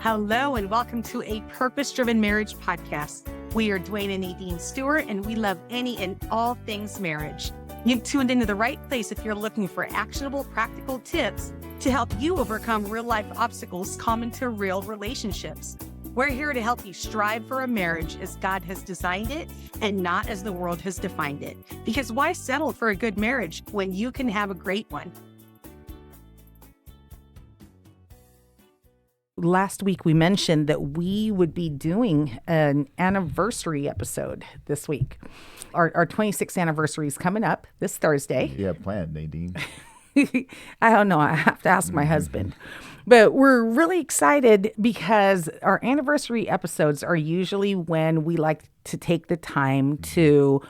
Hello, and welcome to a Purpose-Driven Marriage podcast. We are Duane and Nadine Stewart, and we love any and all things marriage. You've tuned into the right place if you're looking for actionable, practical tips to help you overcome real-life obstacles common to real relationships. We're here to help you strive for a marriage as God has designed it and not as the world has defined it. Because why settle for a good marriage when you can have a great one? Last week, we mentioned that we would be doing an anniversary episode this week. Our 26th anniversary is coming up this Thursday. You have planned, Nadine. I don't know. I have to ask my husband. But we're really excited because our anniversary episodes are usually when we like to take the time to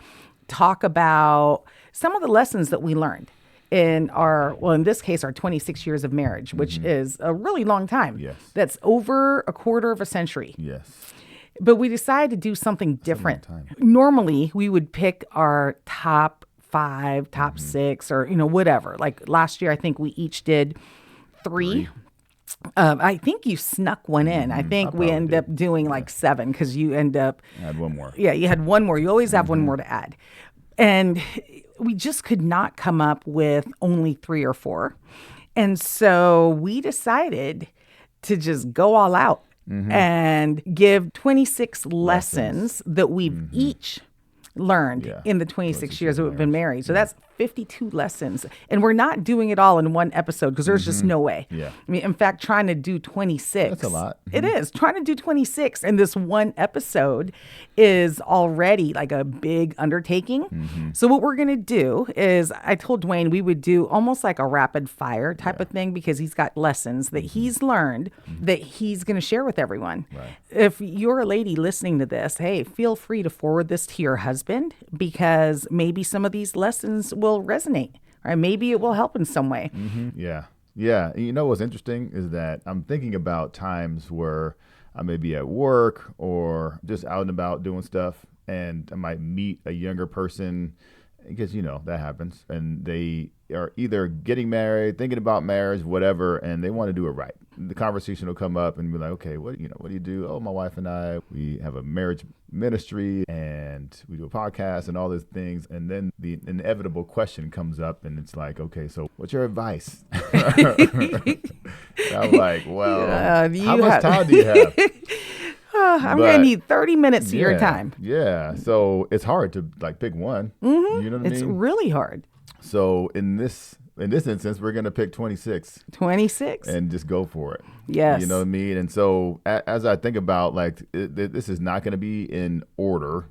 talk about some of the lessons that we learned in in this case, our 26 years of marriage, which is a really long time. Yes. That's over a quarter of a century. Yes. But we decided to do something different. Normally, we would pick our top 5, top 6, or, whatever. Like last year, I think we each did 3. I think you snuck one in. I think we end up doing like 7 because you end up... I had one more. Yeah, you had one more. You always have one more to add. And we just could not come up with only 3 or 4. And so we decided to just go all out and give 26 lessons that we've each learned in the 26 years that we've been married. So that's 52 lessons. And we're not doing it all in one episode because there's just no way. Yeah. I mean, in fact, trying to do 26. That's a lot. It is. Trying to do 26 in this one episode is already like a big undertaking. So what we're going to do is, I told Duane we would do almost like a rapid fire type of thing because he's got lessons that he's learned that he's going to share with everyone. Right. If you're a lady listening to this, hey, feel free to forward this to your husband because maybe some of these lessons will resonate, or maybe it will help in some way. Yeah. Yeah. And you know what's interesting is that I'm thinking about times where I may be at work or just out and about doing stuff, and I might meet a younger person because, that happens. And they are either getting married, thinking about marriage, whatever, and they want to do it right. The conversation will come up and be like, okay, what do you do? Oh, my wife and I, we have a marriage ministry and we do a podcast and all these things. And then the inevitable question comes up and it's like, okay, so what's your advice? I'm like, well, how much time do you have? I'm going to need 30 minutes of your time. Yeah. So it's hard to pick one. You know what I mean? It's really hard. So in this instance, we're going to pick 26. 26. And just go for it. Yes. You know what I mean? And so as I think about this is not going to be in order,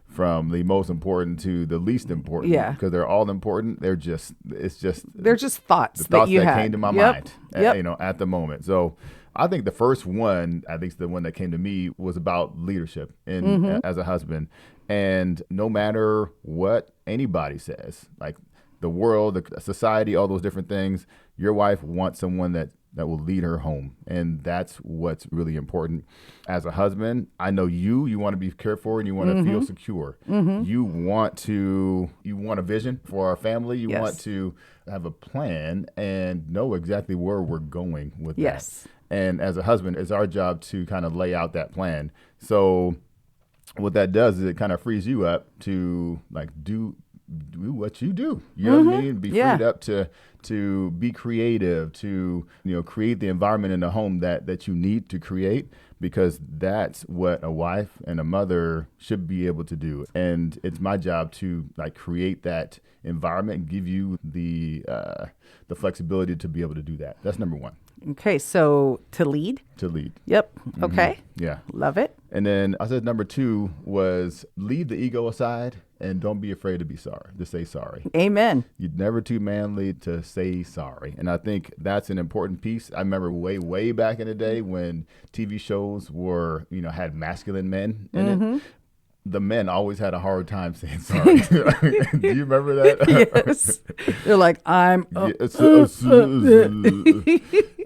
from the most important to the least important. Yeah. Because they're all important. They're just thoughts the thoughts that you had. Came to my mind, at the moment. So I think the first one, I think the one that came to me was about leadership as a husband. And no matter what anybody says, like the world, the society, all those different things, your wife wants someone that will lead her home. And that's what's really important. As a husband, I know you want to be cared for and you want to feel secure. You want a vision for our family. You want to have a plan and know exactly where we're going with that. And as a husband, it's our job to kind of lay out that plan. So what that does is it kind of frees you up to do what you do. You know what I mean? Be freed up to be creative, to create the environment in the home that you need to create, because that's what a wife and a mother should be able to do. And it's my job to create that environment and give you the flexibility to be able to do that. That's number one. Okay, so to lead? To lead. Yep. Okay. Yeah. Love it. And then I said number 2 was leave the ego aside and don't be afraid to say sorry. Amen. You're never too manly to say sorry. And I think that's an important piece. I remember way back in the day when TV shows had masculine men in it. The men always had a hard time saying sorry. Do you remember that? Yes. They're like, I'm...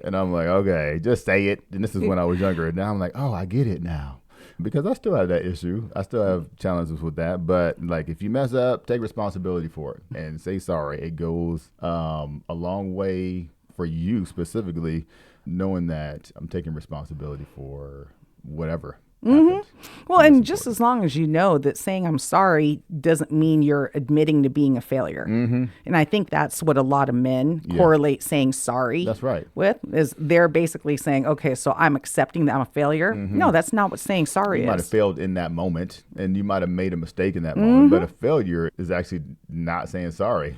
And I'm like, okay, just say it. And this is when I was younger. And now I'm like, oh, I get it now. Because I still have that issue. I still have challenges with that. But if you mess up, take responsibility for it and say sorry. It goes a long way for you specifically, knowing that I'm taking responsibility for whatever Mm-hmm. happened. Well, That's and just as long as you know that saying I'm sorry doesn't mean you're admitting to being a failure. Mm-hmm. And I think that's what a lot of men Yeah. correlate saying sorry That's right. with, is they're basically saying, okay, so I'm accepting that I'm a failure. No, that's not what saying sorry You might have is. failed in that moment, and you might have made a mistake in that moment, but a failure is actually not saying sorry.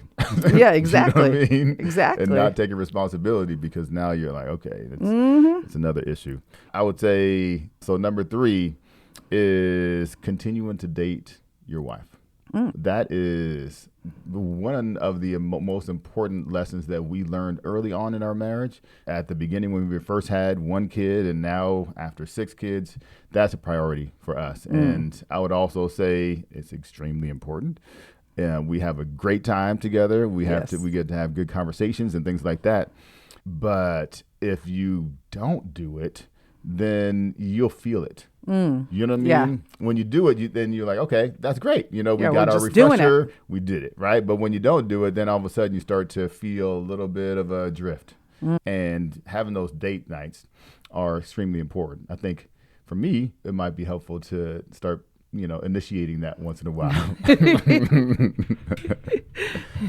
Yeah, exactly. You know what I mean? Exactly. And not taking responsibility, because now you're like, okay, it's another issue. I would say, so number 3 is continuing to date your wife. That is one of the most important lessons that we learned early on in our marriage. At the beginning, when we first had 1 kid, and now after 6 kids, that's a priority for us. And I would also say it's extremely important. We have a great time together. We get to have good conversations and things like that. But if you don't do it, then you'll feel it. You know what I mean? Yeah. When you do it, then you're like, okay, that's great. We got we're our just doing refresher. We did it, right? But when you don't do it, then all of a sudden you start to feel a little bit of a drift. And having those date nights are extremely important. I think for me, it might be helpful to start, initiating that once in a while.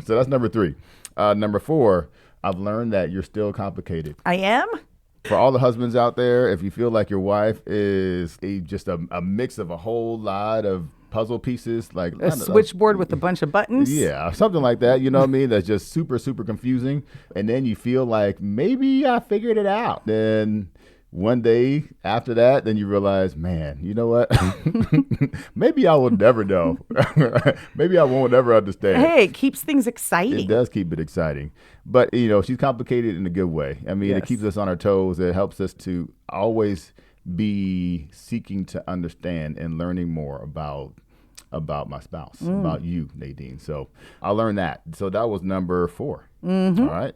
So that's number 3. Number 4, I've learned that you're still complicated. I am? For all the husbands out there, if you feel like your wife is just a mix of a whole lot of puzzle pieces, like A switchboard with a bunch of buttons? yeah, something like that, you know what I mean? That's just super, super confusing. And then you feel like maybe I figured it out. Then one day after that, then you realize, man, you know what? Maybe I will never know. Maybe I won't ever understand. Hey, it keeps things exciting. It does keep it exciting. But, she's complicated in a good way. I mean, It keeps us on our toes. It helps us to always be seeking to understand and learning more about my spouse, about you, Nadine. So I learned that. So that was number 4. All right.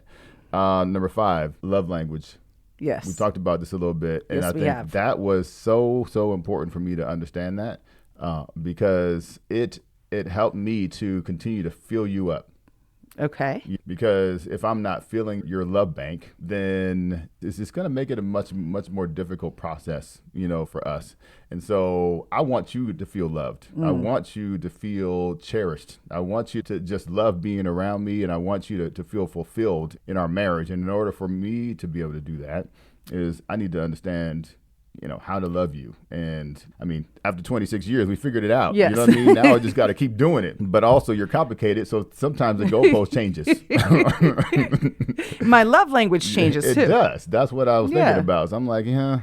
Number 5, love language. Yes. We talked about this a little bit, and Yes, I think that was so important for me to understand that, because it helped me to continue to fill you up. Okay. Because if I'm not filling your love bank, then it's just going to make it a much more difficult process, for us. And so I want you to feel loved. I want you to feel cherished. I want you to just love being around me, and I want you to feel fulfilled in our marriage. And in order for me to be able to do that, is I need to understand, how to love you. And I mean, after 26 years, we figured it out. Yes. You know what I mean? Now I just got to keep doing it. But also you're complicated. So sometimes the goalpost changes. My love language changes too. It does. That's what I was thinking about. So I'm like, yeah.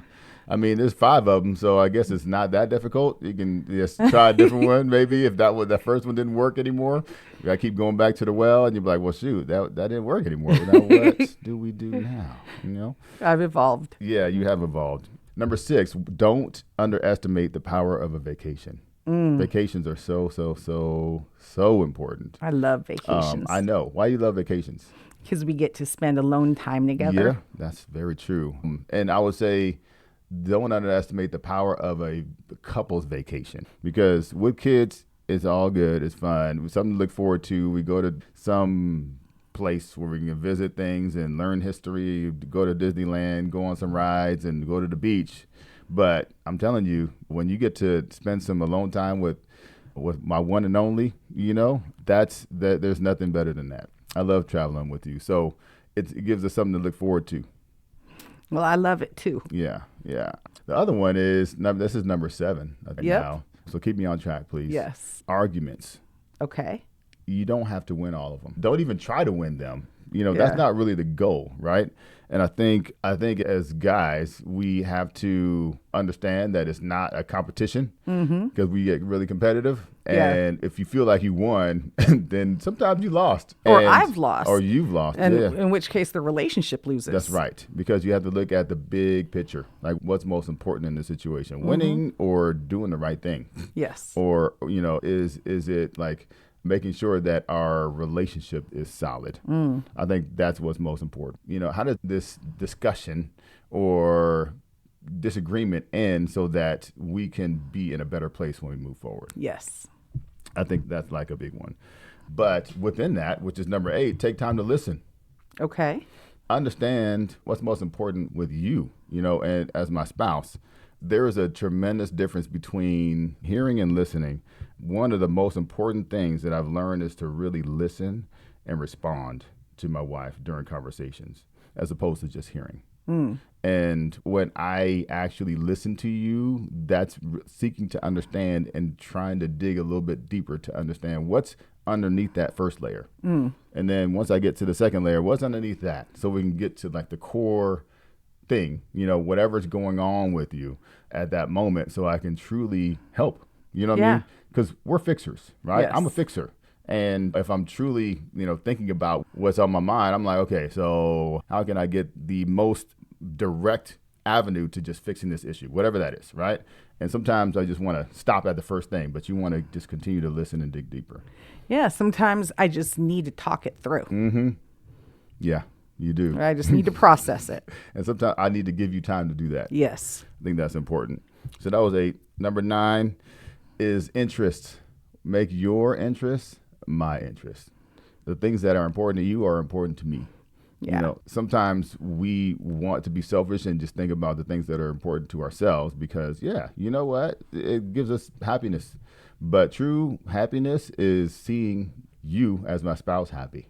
I mean, there's 5 of them, so I guess it's not that difficult. You can just try a different one, maybe, if that first one didn't work anymore. You gotta keep going back to the well, and you're like, well, shoot, that didn't work anymore. Now what do we do now? I've evolved. Yeah, you have evolved. Number 6, don't underestimate the power of a vacation. Vacations are so important. I love vacations. I know. Why you love vacations? Because we get to spend alone time together. Yeah, that's very true. And I would say, don't underestimate the power of a couple's vacation, because with kids, it's all good. It's fun. Something to look forward to. We go to some place where we can visit things and learn history, go to Disneyland, go on some rides, and go to the beach. But I'm telling you, when you get to spend some alone time with my one and only, there's nothing better than that. I love traveling with you. So it gives us something to look forward to. Well, I love it too. Yeah. The other one is, this is number 7, I think now. So keep me on track, please. Yes. Arguments. Okay. You don't have to win all of them. Don't even try to win them. That's not really the goal, right? And I think as guys, we have to understand that it's not a competition, because we get really competitive. And if you feel like you won, then sometimes you lost. Or I've lost. Or you've lost. And in which case the relationship loses. That's right. Because you have to look at the big picture. Like, what's most important in the situation? Winning or doing the right thing? Yes. Or, is it like making sure that our relationship is solid? I think that's what's most important. How does this discussion or disagreement end so that we can be in a better place when we move forward? Yes. I think that's like a big one. But within that, which is number 8, take time to listen. Okay. understand what's most important with you, and as my spouse. There is a tremendous difference between hearing and listening. One of the most important things that I've learned is to really listen and respond to my wife during conversations, as opposed to just hearing. And when I actually listen to you, that's seeking to understand and trying to dig a little bit deeper to understand what's underneath that first layer. And then once I get to the second layer, what's underneath that? So we can get to like the core thing, whatever's going on with you at that moment, so I can truly help. You know what I mean? Because we're fixers, right? Yes. I'm a fixer. And if I'm truly, thinking about what's on my mind, I'm like, okay, so how can I get the most direct avenue to just fixing this issue, whatever that is, right? And sometimes I just want to stop at the first thing, but you want to just continue to listen and dig deeper. Yeah, sometimes I just need to talk it through. Yeah, you do. I just need to process it. And sometimes I need to give you time to do that. Yes. I think that's important. So that was 8. Number 9 is interest. Make your interests my interest. The things that are important to you are important to me. Yeah. Sometimes we want to be selfish and just think about the things that are important to ourselves because, you know what? It gives us happiness. But true happiness is seeing you as my spouse happy.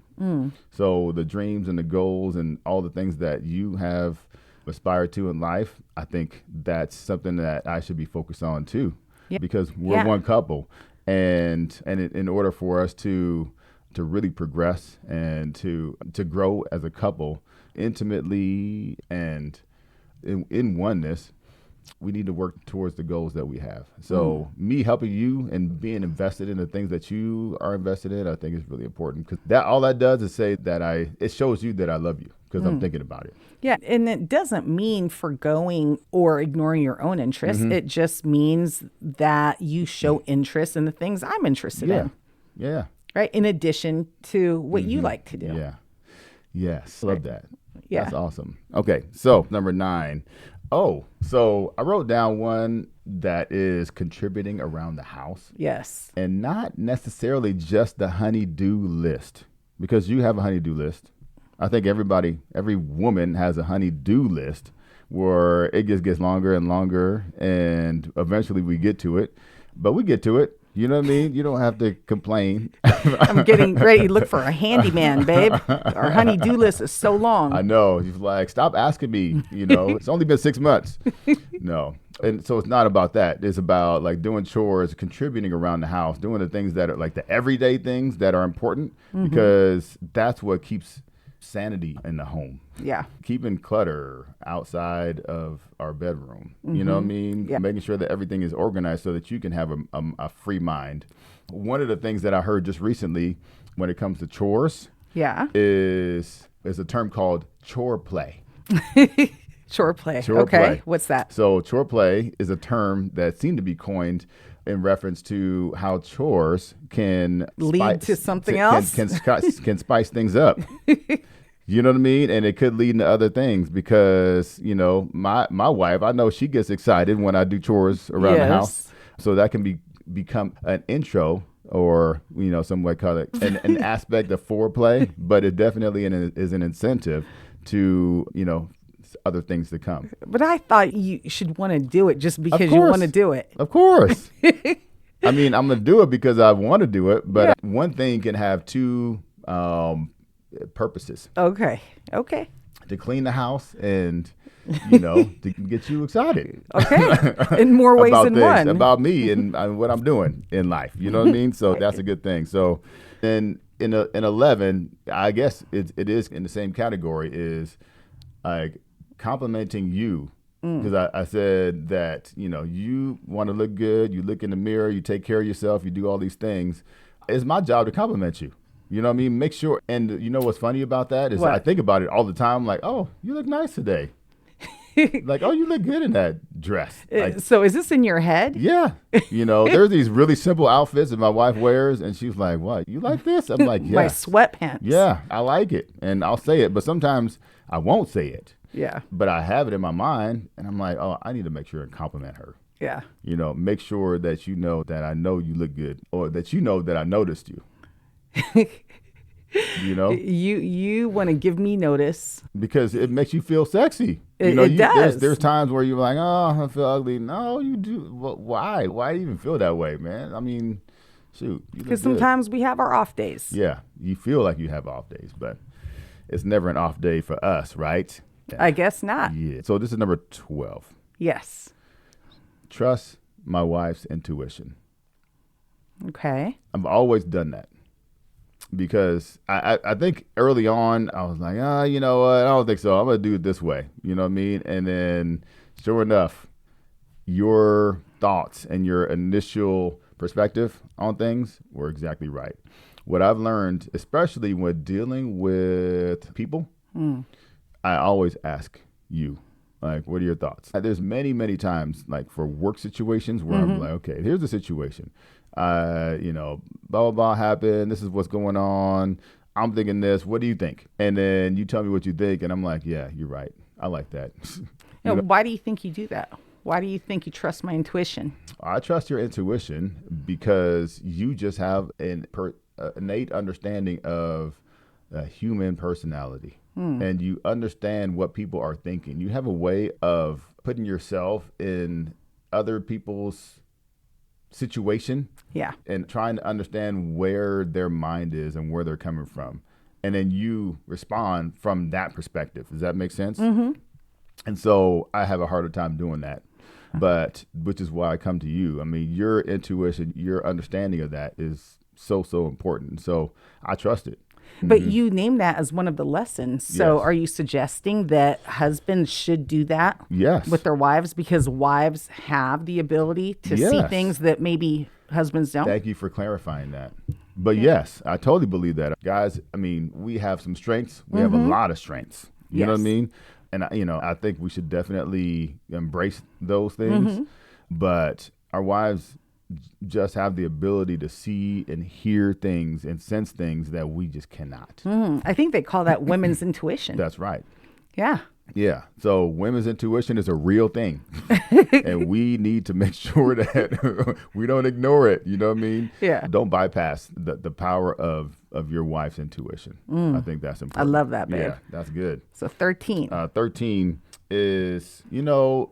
So the dreams and the goals and all the things that you have aspired to in life, I think that's something that I should be focused on too, because we're one couple. And in order for us to really progress and to grow as a couple intimately and in oneness, we need to work towards the goals that we have. So me helping you and being invested in the things that you are invested in, I think is really important, because all that does is say that it shows you that I love you because I'm thinking about it. Yeah, and it doesn't mean forgoing or ignoring your own interests. It just means that you show interest in the things I'm interested in. Yeah. Right? In addition to what you like to do. Yeah. Yes. Love that. Yeah. That's awesome. Okay. So number 9. So I wrote down one that is contributing around the house. Yes. And not necessarily just the honey-do list, because you have a honey-do list. I think every woman has a honey-do list where it just gets longer and longer, and eventually we get to it. But we get to it. You know what I mean? You don't have to complain. I'm getting ready to look for a handyman, babe. Our honey-do list is so long. I know. He's like, stop asking me. It's only been 6 months. No. And so it's not about that. It's about like doing chores, contributing around the house, doing the things that are like the everyday things that are important, because that's what keeps sanity in the home. Yeah. Keeping clutter outside of our bedroom. You know what I mean? Yeah. Making sure that everything is organized so that you can have a free mind. One of the things that I heard just recently when it comes to chores is a term called chore play. Chore play. Chore okay. play. What's that? So chore play is a term that seemed to be coined in reference to how chores can lead to something else. Can spice things up. You know what I mean? And it could lead into other things because, my wife, I know she gets excited when I do chores around the house. So that can become an intro, or, some might call it an aspect of foreplay, but it definitely is an incentive to, other things to come. But I thought you should want to do it just because you want to do it. Of course. I mean, I'm going to do it because I want to do it, but one thing can have two purposes. Okay. To clean the house and, to get you excited. Okay. In more ways than one. About me and what I'm doing in life. You know what I mean? So that's a good thing. So then in 11, I guess it is in the same category, is like complimenting you. Because I said that, you want to look good, you look in the mirror, you take care of yourself, you do all these things. It's my job to compliment you. You know what I mean? Make sure. And you know what's funny about that is I think about it all the time. Like, oh, you look nice today. Like, oh, you look good in that dress. Like, so is this in your head? Yeah. There's these really simple outfits that my wife wears. And she's like, what? You like this? I'm like, yeah. My sweatpants. Yeah, I like it. And I'll say it. But sometimes I won't say it. Yeah. But I have it in my mind. And I'm like, oh, I need to make sure and compliment her. Yeah. Make sure that that I know you look good, or that that I noticed you. You know, You want to give me notice because it makes you feel sexy. It does. There's times where you're like, oh, I feel ugly. No, you do. Well, why? Why do you even feel that way, man? I mean, shoot. Because sometimes we have our off days. Yeah, you feel like you have off days, but it's never an off day for us, right? Yeah. I guess not. Yeah. So this is number 12. Yes. Trust my wife's intuition. Okay. I've always done that because I think early on I was like, you know what? I don't think so. I'm going to do it this way. You know what I mean? And then sure enough, your thoughts and your initial perspective on things were exactly right. What I've learned, especially when dealing with people, I always ask you, like, what are your thoughts? There's many, many times, like for work situations where I'm like, okay, here's the situation. You know, blah, blah, blah happened. This is what's going on. I'm thinking this. What do you think? And then you tell me what you think. And I'm like, yeah, you're right. I like that. Now, why do you think you do that? Why do you think you trust my intuition? I trust your intuition because you just have an innate understanding of human personality. And you understand what people are thinking. You have a way of putting yourself in other people's situation. Yeah. And trying to understand where their mind is and where they're coming from. And then you respond from that perspective. Does that make sense? Mm-hmm. And so I have a harder time doing that. But which is why I come to you. I mean, your intuition, your understanding of that is so, so important. So I trust it. But you name that as one of the lessons. So Yes. are you suggesting that husbands should do that Yes. with their wives because wives have the ability to see Yes. things that maybe husbands don't? Thank you for clarifying that. But yes, I totally believe that. Guys, I mean, we have some strengths. We have a lot of strengths. You know what I Yes. mean? And, I think we should definitely embrace those things. But our wives just have the ability to see and hear things and sense things that we just cannot. I think they call that women's intuition. That's right. Yeah. Yeah. So women's intuition is a real thing. And we need to make sure that we don't ignore it. You know what I mean? Yeah. Don't bypass the power of your wife's intuition. I think that's important. love that, babe. Yeah, that's good. So 13. 13 is,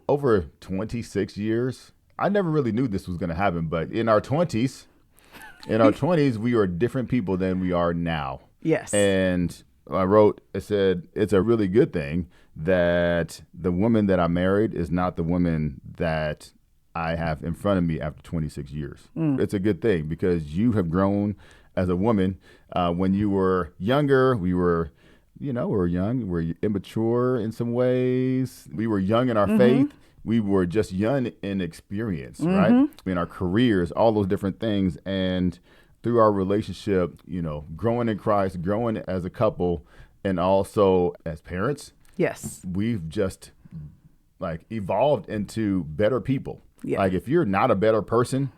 over 26 years. I never really knew this was going to happen, but in our 20s, we were different people than we are now. Yes. And it said, it's a really good thing that the woman that I married is not the woman that I have in front of me after 26 years. It's a good thing because you have grown as a woman. When you were younger, we were young, we were immature in some ways. We were young in our faith. We were just young in experience, right? In our careers, all those different things. And through our relationship, growing in Christ, growing as a couple, and also as parents, yes. we've just evolved into better people. Yeah. Like if you're not a better person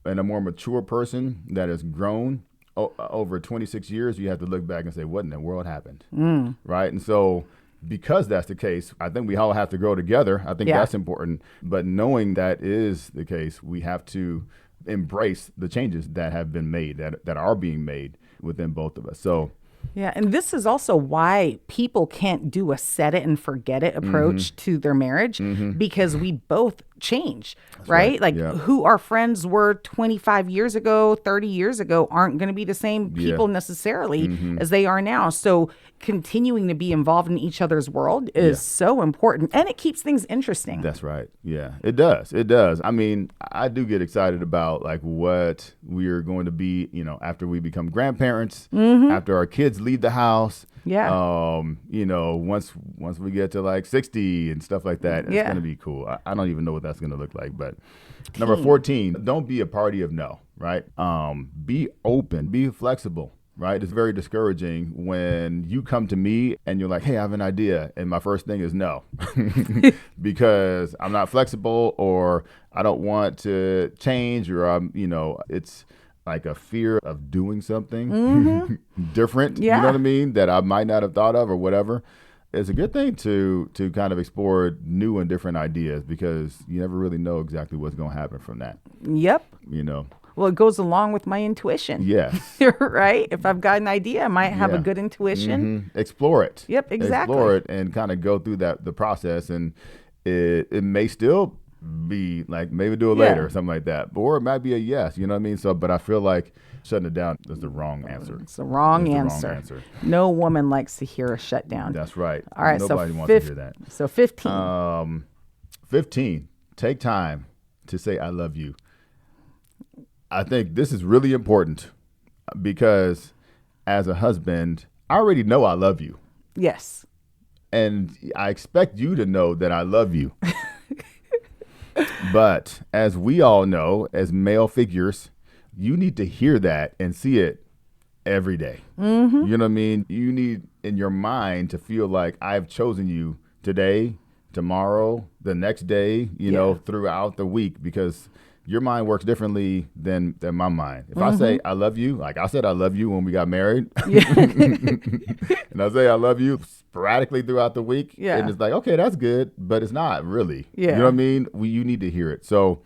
and a more mature person that has grown over 26 years, you have to look back and say, what in the world happened? Right? And so because that's the case, I think we all have to grow together. I think that's important. But knowing that is the case, we have to embrace the changes that have been made, that are being made within both of us. So yeah, and this is also why people can't do a set it and forget it approach to their marriage because we both change, right? Like who our friends were 25 years ago, 30 years ago aren't going to be the same people necessarily as they are now. So continuing to be involved in each other's world is so important, and it keeps things interesting. That's right. Yeah, it does. It does. I mean, I do get excited about what we are going to be, after we become grandparents, after our kids leave the house. Yeah. Once we get to 60 and stuff like that, it's going to be cool. I don't even know what that's going to look like. But number 14, don't be a party of no, right? Be open, be flexible, right? It's very discouraging when you come to me and you're like, hey, I have an idea. And my first thing is no, because I'm not flexible or I don't want to change or it's like a fear of doing something different, you know what I mean, that I might not have thought of or whatever. It's a good thing to kind of explore new and different ideas because you never really know exactly what's going to happen from that. Yep. Well, it goes along with my intuition. Yes. Right? If I've got an idea, I might have a Yeah. good intuition. Explore it. Yep, exactly. Explore it and kind of go through the process, and it may still be like maybe do it later or something like that, or it might be a yes. You know what I mean? So, but I feel like shutting it down is the wrong answer. It's the wrong It's answer. the wrong answer. No woman likes to hear a shutdown. That's right. All right, Nobody so wants to hear that. So 15. 15. Take time to say I love you. I think this is really important because as a husband, I already know I love you. Yes. And I expect you to know that I love you. But as we all know, as male figures, you need to hear that and see it every day. You know what I mean? You need in your mind to feel like I've chosen you today, tomorrow, the next day, you know, throughout the week, because your mind works differently than my mind. If I say I love you, like I said I love you when we got married, and I say I love you sporadically throughout the week, and it's like, okay, that's good, but it's not really. You know what I mean? You need to hear it. So,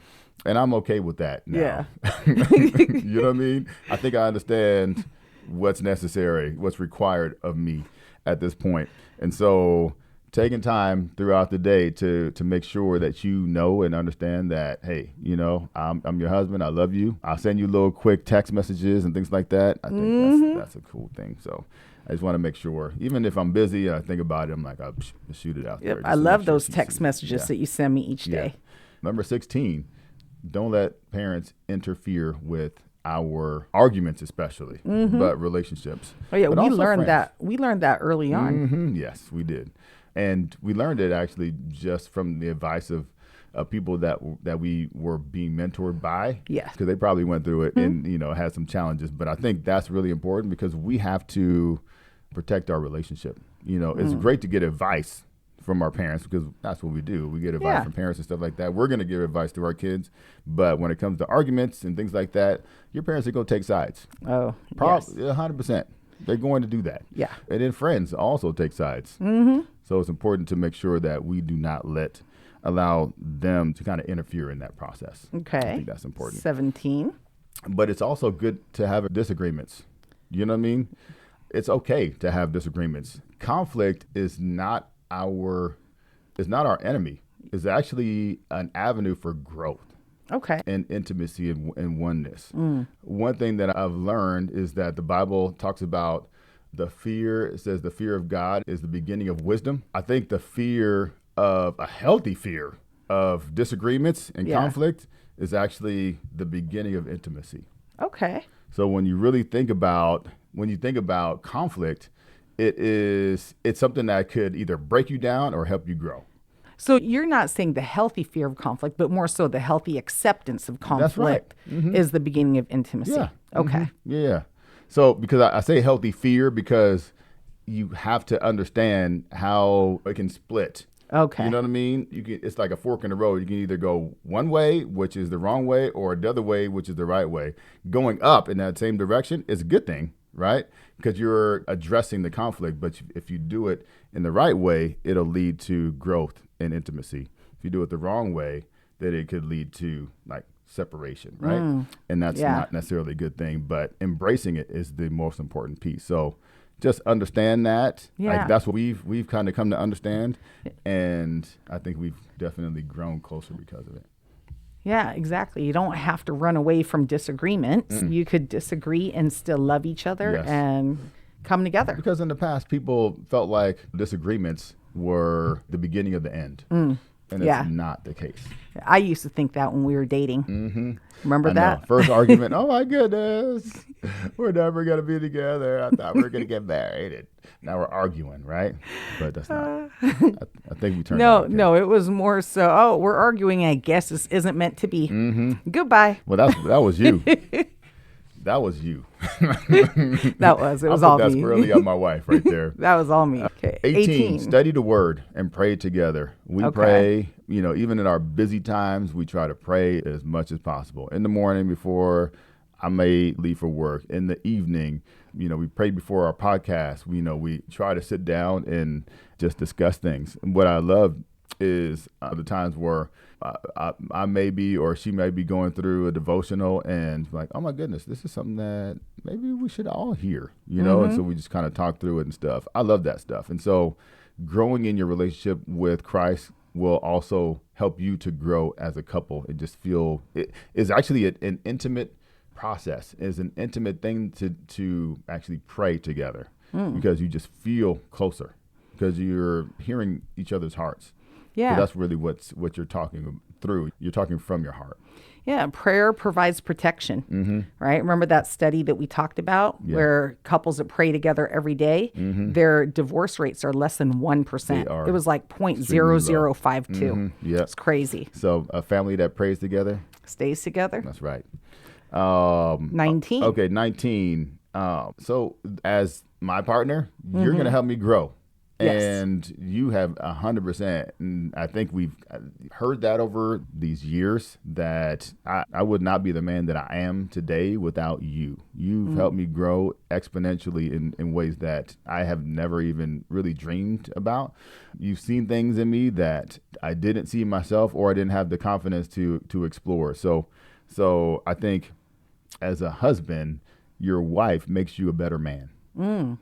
and I'm okay with that now. You know what I mean? I think I understand what's necessary, what's required of me at this point. And so taking time throughout the day to make sure that you know and understand that, hey, you know, I'm your husband. I love you. I'll send you little quick text messages and things like that. I think that's a cool thing. So I just want to make sure, even if I'm busy and I think about it, I'm like, I'll shoot it out there. I love those text messages that you send me each day. Number 16, don't let parents interfere with our arguments, especially, but relationships. Oh yeah, but we also learned friends. that. We learned that early on. Yes, we did. And we learned it actually just from the advice of people that we were being mentored by. Yes. Because they probably went through it and, you know, had some challenges. But I think that's really important because we have to protect our relationship. You know, it's great to get advice from our parents because that's what we do. We get advice from parents and stuff like that. We're going to give advice to our kids. But when it comes to arguments and things like that, your parents are going to take sides. Oh, Probably 100%. They're going to do that. Yeah. And then friends also take sides. So it's important to make sure that we do not allow them to kind of interfere in that process. Okay. I think that's important. 17. But it's also good to have disagreements. You know what I mean? It's okay to have disagreements. Conflict is not our enemy. It's actually an avenue for growth. Okay. And intimacy and oneness. One thing that I've learned is that the Bible talks about it says the fear of God is the beginning of wisdom. I think a healthy fear of disagreements and conflict is actually the beginning of intimacy. Okay. So when you really think about conflict, it's something that could either break you down or help you grow. So you're not saying the healthy fear of conflict, but more so the healthy acceptance of conflict is the beginning of intimacy. Yeah. Okay. Yeah. So because I say healthy fear because you have to understand how it can split. Okay. You know what I mean? It's like a fork in the road. You can either go one way, which is the wrong way, or the other way, which is the right way. Going up in that same direction is a good thing, right? Because you're addressing the conflict. But if you do it in the right way, it'll lead to growth and intimacy. If you do it the wrong way, then it could lead to like separation, right? And that's not necessarily a good thing, but embracing it is the most important piece. So just understand that. Like, that's what we've kind of come to understand, and I think we've definitely grown closer because of it. Yeah, exactly. You don't have to run away from disagreements. You could disagree and still love each other and come together. Because in the past, people felt like disagreements were the beginning of the end. And it's not the case. I used to think that when we were dating. Remember that? First argument, oh my goodness, we're never going to be together. I thought we were going to get married. And now we're arguing, right? But that's not. I think we turned out okay. No, it was more so, we're arguing. I guess this isn't meant to be. Goodbye. Well, that was you. That was you. It was all me. That's really on my wife right there. That was all me. Okay. 18, study the word and pray together. We pray, even in our busy times, we try to pray as much as possible. In the morning before I may leave for work, in the evening, we pray before our podcast. We try to sit down and just discuss things. And what I love is the times where I may be or she may be going through a devotional and like, oh my goodness, this is something that maybe we should all hear, you know? And so we just kind of talk through it and stuff. I love that stuff. And so growing in your relationship with Christ will also help you to grow as a couple and just feel it is actually an intimate process, is an intimate thing to actually pray together because you just feel closer because you're hearing each other's hearts. Yeah. So that's really what you're talking through. You're talking from your heart. Yeah, prayer provides protection, right? Remember that study that we talked about where couples that pray together every day, their divorce rates are less than 1%. It was like 0.0052. Yeah. It's crazy. So a family that prays together Stays together. That's right. 19. Okay, 19. So as my partner, you're going to help me grow. Yes. And you have 100%. And I think we've heard that over these years that I would not be the man that I am today without you. You've helped me grow exponentially in ways that I have never even really dreamed about. You've seen things in me that I didn't see myself or I didn't have the confidence to explore. So I think as a husband, your wife makes you a better man.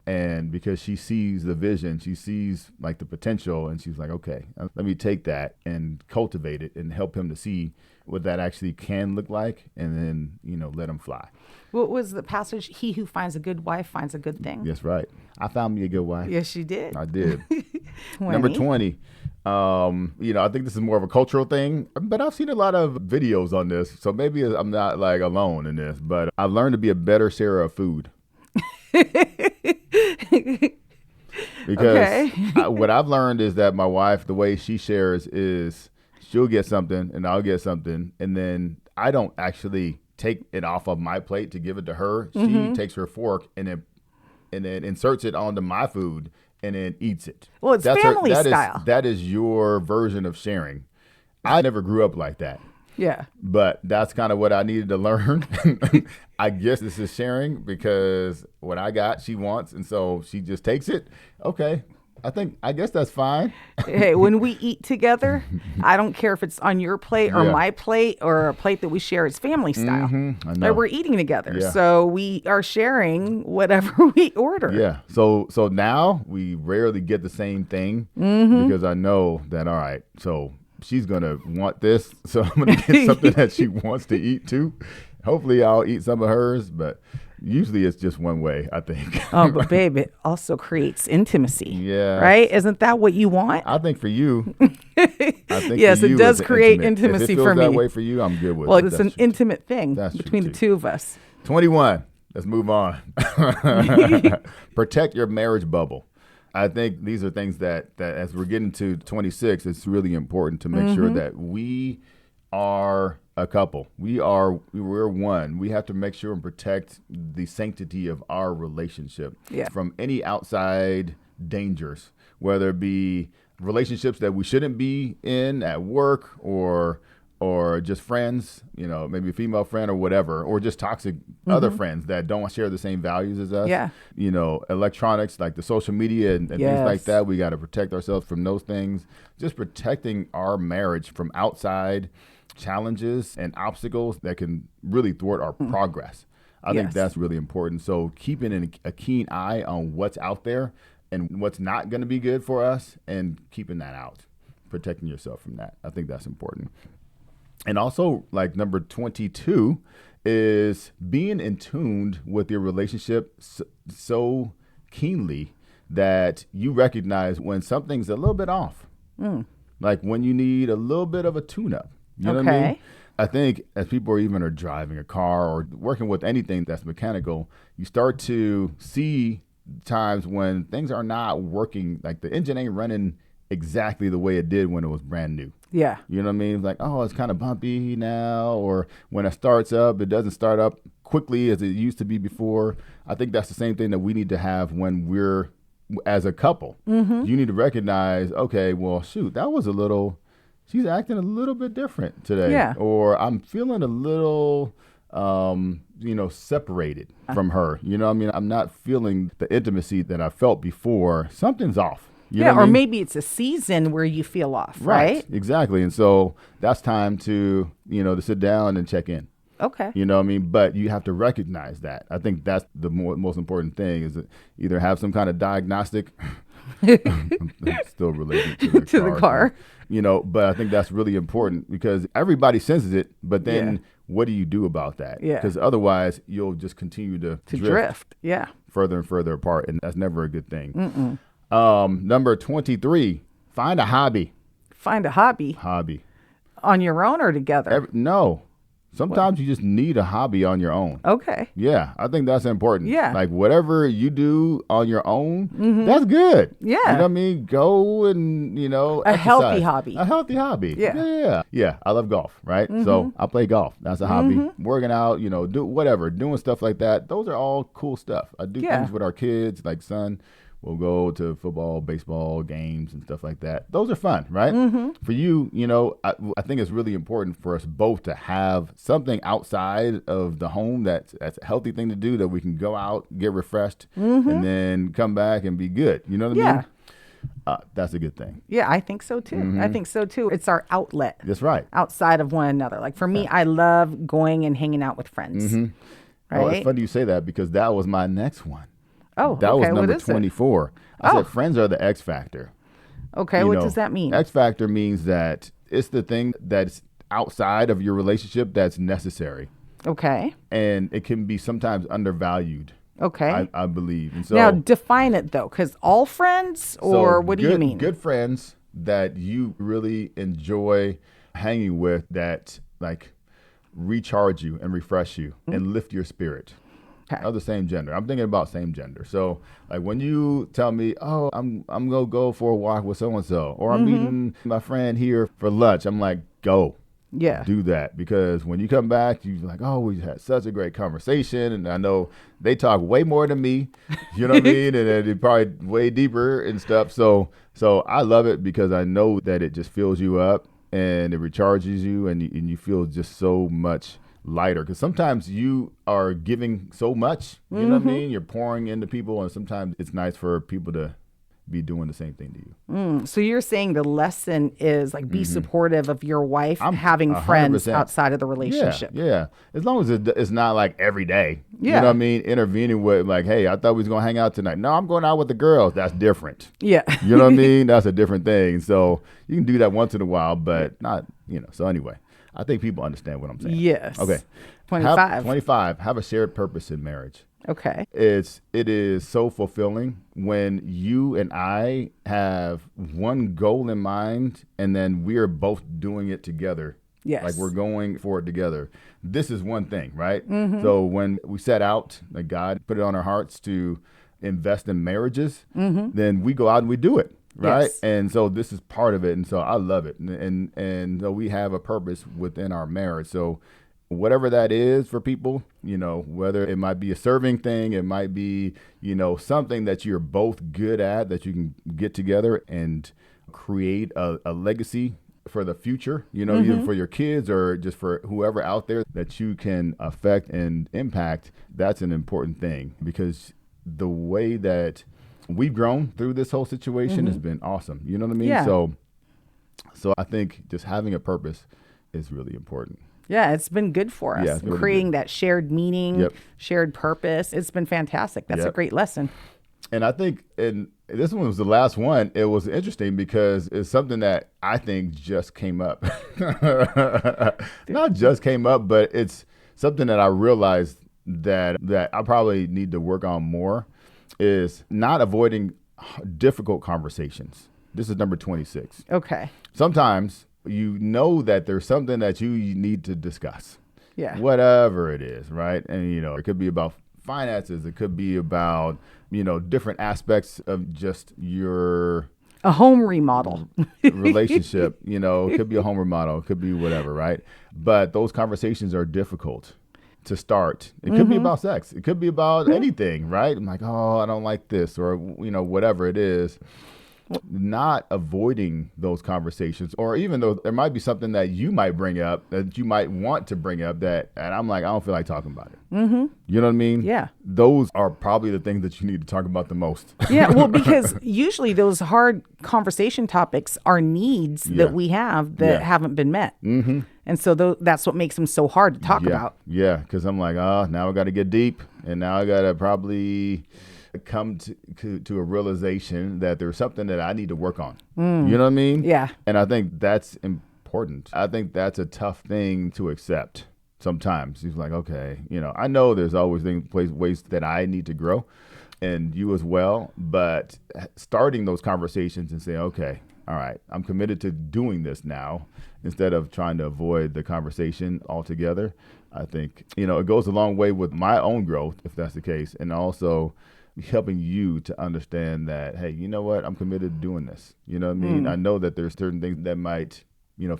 And because she sees the vision, she sees like the potential, and she's like, okay, let me take that and cultivate it and help him to see what that actually can look like, and then, let him fly. What was the passage? He who finds a good wife finds a good thing. That's right. I found me a good wife. Yes, you did. I did. Number 20. I think this is more of a cultural thing, but I've seen a lot of videos on this, so maybe I'm not like alone in this, but I've learned to be a better sharer of food. Because what I've learned is that my wife, the way she shares is she'll get something and I'll get something, and then I don't actually take it off of my plate to give it to her. She takes her fork and then inserts it onto my food and then eats it. Well, it's family style. That is your version of sharing. I never grew up like that. Yeah. But that's kind of what I needed to learn. I guess this is sharing because what I got, she wants. And so she just takes it. Okay. I guess that's fine. Hey, when we eat together, I don't care if it's on your plate or my plate or a plate that we share. It's family style. I know. We're eating together. Yeah. So we are sharing whatever we order. Yeah. So now we rarely get the same thing because I know that, all right, so she's going to want this, so I'm going to get something that she wants to eat too. Hopefully I'll eat some of hers, but usually it's just one way, I think. But babe, it also creates intimacy. Yeah. Right? Isn't that what you want? I think for you. Yes, it does create intimacy if it for feels me. that way for you, I'm good with it. Well, it's an intimate thing between the two of us. 21. Let's move on. Protect your marriage bubble. I think these are things that as we're getting to 26, it's really important to make sure that we are a couple. We're one. We have to make sure and protect the sanctity of our relationship from any outside dangers, whether it be relationships that we shouldn't be in at work or just friends, maybe a female friend or whatever, or just toxic other friends that don't share the same values as us. Yeah. Electronics like the social media and things like that. We got to protect ourselves from those things. Just protecting our marriage from outside challenges and obstacles that can really thwart our progress. I think that's really important. So keeping a keen eye on what's out there and what's not going to be good for us and keeping that out, protecting yourself from that. I think that's important. And also, like number 22 is being in tune with your relationship so keenly that you recognize when something's a little bit off. Like when you need a little bit of a tune-up. You know what I mean? I think as people are driving a car or working with anything that's mechanical, you start to see times when things are not working, like the engine ain't running exactly the way it did when it was brand new. Yeah. You know what I mean? Like, oh, it's kind of bumpy now, or when it starts up, it doesn't start up quickly as it used to be before. I think that's the same thing that we need to have when we're as a couple. You need to recognize, okay, well, shoot, she's acting a little bit different today. Yeah. Or I'm feeling a little, separated from her. You know what I mean? I'm not feeling the intimacy that I felt before. Something's off. You know what I or mean? maybe it's a season where you feel off, right? Exactly. And so that's time to, to sit down and check in. Okay. You know what I mean? But you have to recognize that. I think that's the most important thing is to either have some kind of diagnostic, still related to the To the car. But I think that's really important because everybody senses it. But then what do you do about that? Yeah. Because otherwise you'll just continue to drift. Yeah. further and further apart. And that's never a good thing. Number 23, find a hobby. Find a hobby. Hobby. On your own or together? No. Sometimes you just need a hobby on your own. Okay. Yeah, I think that's important. Yeah. Like whatever you do on your own, that's good. Yeah. You know what I mean? Go and, a healthy hobby. A healthy hobby. Yeah. Yeah. I love golf, right? So I play golf. That's a hobby. Working out, doing stuff like that. Those are all cool stuff. I do things with our kids, like son. We'll go to football, baseball games and stuff like that. Those are fun, right? For you, I think it's really important for us both to have something outside of the home that's a healthy thing to do that we can go out, get refreshed, and then come back and be good. You know what I mean? That's a good thing. Yeah, I think so too. I think so too. It's our outlet. That's right. Outside of one another. Like for me, I love going and hanging out with friends. Right? Oh, it's funny you say that because that was my next one. Oh, that was number what is 24. I said friends are the X factor. Okay, what does that mean? X factor means that it's the thing that's outside of your relationship that's necessary. Okay. And it can be sometimes undervalued. Okay. I believe. And so now define it though, because all friends or what do you mean? Good friends that you really enjoy hanging with that like recharge you and refresh you and lift your spirit. Okay. Of the same gender. I'm thinking about same gender. So like when you tell me, oh, I'm gonna go for a walk with so and so, or I'm meeting my friend here for lunch, I'm like, go. Yeah. Do that because when you come back, you're like, oh, we had such a great conversation, and I know they talk way more than me. You know what I mean? And they're probably way deeper and stuff. So I love it because I know that it just fills you up and it recharges you, and you feel just so much lighter because sometimes you are giving so much, you know what I mean? You're pouring into people, and sometimes it's nice for people to be doing the same thing to you. So you're saying the lesson is like be supportive of your wife having 100%. friends outside of the relationship. Yeah. As long as it's not like every day. Yeah. You know what I mean? Intervening with like, hey, I thought we was going to hang out tonight. No, I'm going out with the girls. That's different. Yeah. You know what I mean? That's a different thing. So you can do that once in a while, but not, so anyway. I think people understand what I'm saying. Yes. Okay. 25. 25. Have a shared purpose in marriage. Okay. It is so fulfilling when you and I have one goal in mind and then we are both doing it together. Yes. Like we're going for it together. This is one thing, right? So when we set out, like God put it on our hearts to invest in marriages, then we go out and we do it. Right. Yes. And so this is part of it. And so I love it. And so we have a purpose within our marriage. So whatever that is for people, whether it might be a serving thing, it might be, something that you're both good at, that you can get together and create a legacy for the future, either for your kids or just for whoever out there that you can affect and impact. That's an important thing because the way that we've grown through this whole situation has been awesome. You know what I mean? Yeah. So I think just having a purpose is really important. Yeah, it's been good for us. Yeah, it's really creating good. that shared meaning, shared purpose. It's been fantastic. That's a great lesson. And I think, and this one was the last one, it was interesting because it's something that I think just came up. Not just came up, but it's something that I realized that I probably need to work on more is not avoiding difficult conversations. This is number 26. Okay. Sometimes you know that there's something that you need to discuss. Yeah. Whatever it is, right? And, it could be about finances. It could be about, different aspects of just your a home remodel relationship. It could be a home remodel. It could be whatever, right? But those conversations are difficult to start. It could be about sex. It could be about anything, right? I'm like, oh, I don't like this or, whatever it is. not avoiding those conversations, or even though there might be something that you might bring up that you might want to bring up and I'm like, I don't feel like talking about it. Mm-hmm. You know what I mean? Yeah. Those are probably the things that you need to talk about the most. Yeah. Well, because usually those hard conversation topics are needs that we have that haven't been met. Mm-hmm. And so that's what makes them so hard to talk about. Yeah. Because I'm like, now I got to get deep, and now I got to probably come to a realization that there's something that I need to work on. You know what I mean? Yeah. And I think that's important. I think that's a tough thing to accept sometimes. He's like, okay, I know there's always ways that I need to grow, and you as well, but starting those conversations and saying, okay, all right, I'm committed to doing this now, instead of trying to avoid the conversation altogether. I think, it goes a long way with my own growth, if that's the case, and also helping you to understand that, hey, you know what, I'm committed to doing this. You know what I mean? I know that there's certain things that might,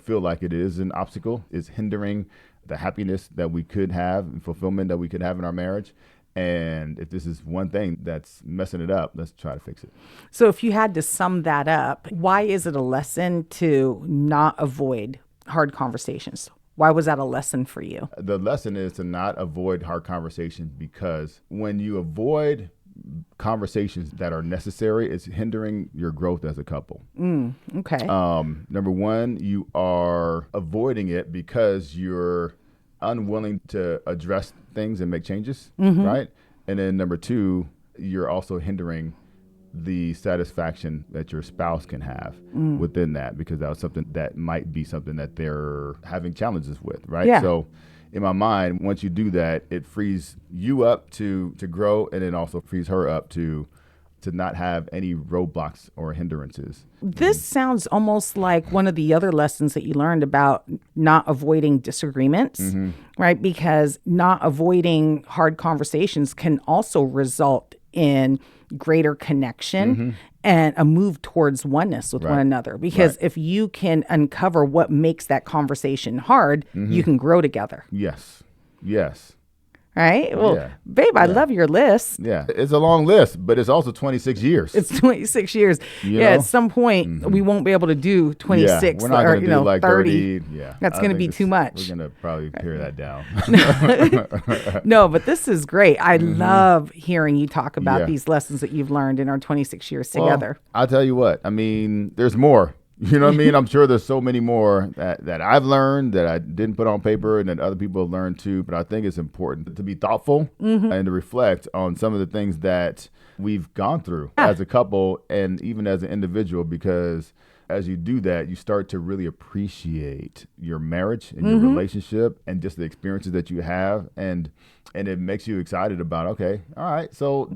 feel like it is an obstacle, is hindering the happiness that we could have and fulfillment that we could have in our marriage. And if this is one thing that's messing it up, let's try to fix it. So if you had to sum that up, why is it a lesson to not avoid hard conversations? Why was that a lesson for you? The lesson is to not avoid hard conversations, because when you avoid conversations that are necessary, it's hindering your growth as a couple. Okay. Number one, you are avoiding it because you're unwilling to address things and make changes, right? And then number two, you're also hindering the satisfaction that your spouse can have within that, because that was something that might be something that they're having challenges with, right? Yeah. So in my mind, once you do that, it frees you up to grow, and it also frees her up to not have any roadblocks or hindrances. This sounds almost like one of the other lessons that you learned about not avoiding disagreements, right? Because not avoiding hard conversations can also result in greater connection and a move towards oneness with one another. Because if you can uncover what makes that conversation hard, you can grow together. Yes. Right? Well, babe, I love your list. Yeah. It's a long list, but it's also 26 years. It's 26 years. At some point, we won't be able to do 26 we're not or do like 30. 30. Yeah. That's going to be too much. We're going to probably pare that down. No, but this is great. I love hearing you talk about these lessons that you've learned in our 26 years together. I'll tell you what. I mean, there's more. You know what I mean? I'm sure there's so many more that I've learned that I didn't put on paper and that other people have learned too. But I think it's important to be thoughtful and to reflect on some of the things that we've gone through as a couple and even as an individual, because as you do that, you start to really appreciate your marriage and your relationship and just the experiences that you have. And it makes you excited about, okay, all right, so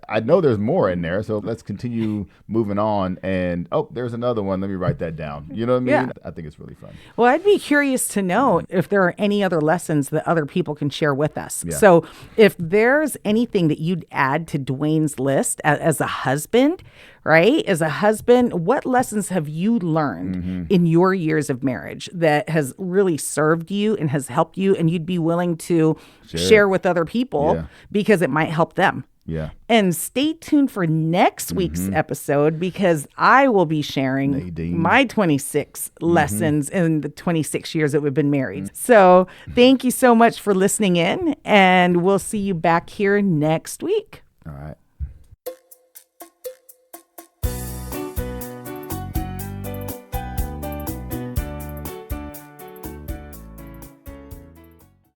I know there's more in there, so let's continue moving on. And, there's another one. Let me write that down. You know what I mean? Yeah. I think it's really fun. Well, I'd be curious to know if there are any other lessons that other people can share with us. Yeah. So if there's anything that you'd add to Duane's list as a husband, right? As a husband, what lessons have you learned in your years of marriage that has really served you and has helped you, and you'd be willing to share with other people because it might help them? Yeah. And stay tuned for next week's episode, because I will be sharing my 26 lessons in the 26 years that we've been married. So thank you so much for listening in, and we'll see you back here next week. All right.